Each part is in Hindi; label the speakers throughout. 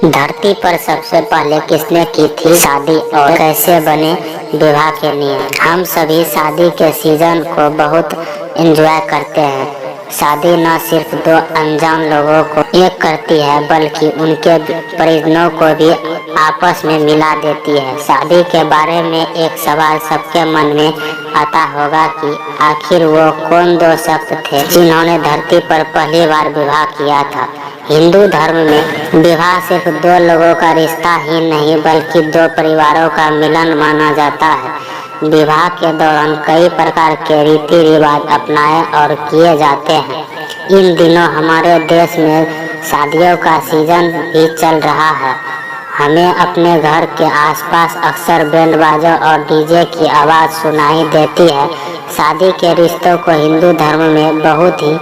Speaker 1: धरती पर सबसे पहले किसने की थी शादी और कैसे बने विवाह के नियम। हम सभी शादी के सीजन को बहुत एंजॉय करते हैं। शादी न सिर्फ दो अनजान लोगों को एक करती है बल्कि उनके परिजनों को भी आपस में मिला देती है। शादी के बारे में एक सवाल सबके मन में आता होगा कि आखिर वो कौन दो शख्स थे जिन्होंने धरती पर पहली बार विवाह किया था। हिंदू धर्म में विवाह सिर्फ दो लोगों का रिश्ता ही नहीं बल्कि दो परिवारों का मिलन माना जाता है। विवाह के दौरान कई प्रकार के रीति रिवाज अपनाए और किए जाते हैं। इन दिनों हमारे देश में शादियों का सीजन भी चल रहा है। हमें अपने घर के आसपास अक्सर बैंड बाजों और डीजे की आवाज़ सुनाई देती है। शादी के रिश्तों को हिंदू धर्म में बहुत ही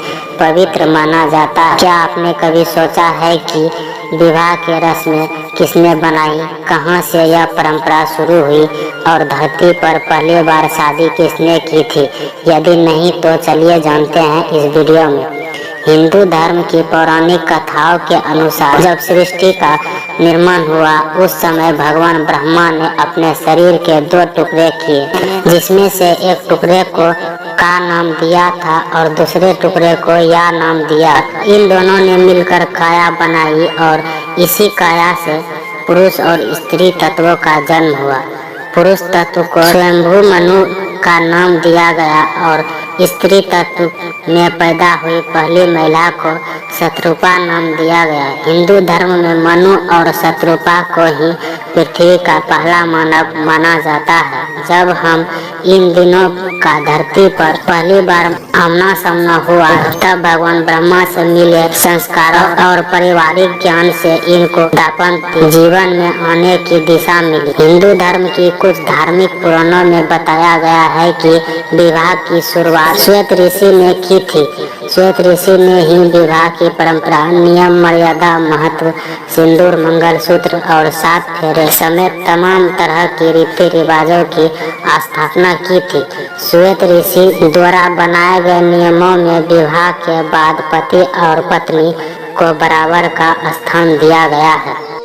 Speaker 1: पवित्र माना जाता है। क्या आपने कभी सोचा है कि विवाह की रस्में किसने बनाई, कहां से यह परंपरा शुरू हुई और धरती पर पहली बार शादी किसने की थी? यदि नहीं तो चलिए जानते हैं इस वीडियो में। हिंदू धर्म की पौराणिक कथाओं के अनुसार जब सृष्टि का निर्माण हुआ उस समय भगवान ब्रह्मा ने अपने शरीर के दो टुकड़े किए, जिसमें से एक टुकड़े को का नाम दिया था और दूसरे टुकड़े को या नाम दिया। इन दोनों ने मिलकर काया बनाई और इसी काया से पुरुष और स्त्री तत्वों का जन्म हुआ। पुरुष तत्व को स्वयंभू मनु का नाम दिया गया और स्त्री तत्व में पैदा हुई पहली महिला को शत्रुपा नाम दिया गया। हिंदू धर्म में मनु और शत्रुपा को ही पृथ्वी का पहला मानव माना जाता है। जब हम इन दिनों का धरती पर पहली बार आमना सामना हुआ तब भगवान ब्रह्मा से मिले संस्कारों और पारिवारिक ज्ञान से इनको दाम्पत्य जीवन में आने की दिशा मिली। हिंदू धर्म की कुछ धार्मिक पुराणों में बताया गया है कि विवाह की शुरुआत श्वेत ऋषि ने की थी। श्वेत ऋषि ने ही विवाह की परंपरा, नियम, मर्यादा, महत्व, सिंदूर, मंगलसूत्र और 7 फेरे समेत तमाम तरह की रीति रिवाजों की स्थापना की थी। श्वेत ऋषि द्वारा बनाए गए नियमों में विवाह के बाद पति और पत्नी को बराबर का स्थान दिया गया है।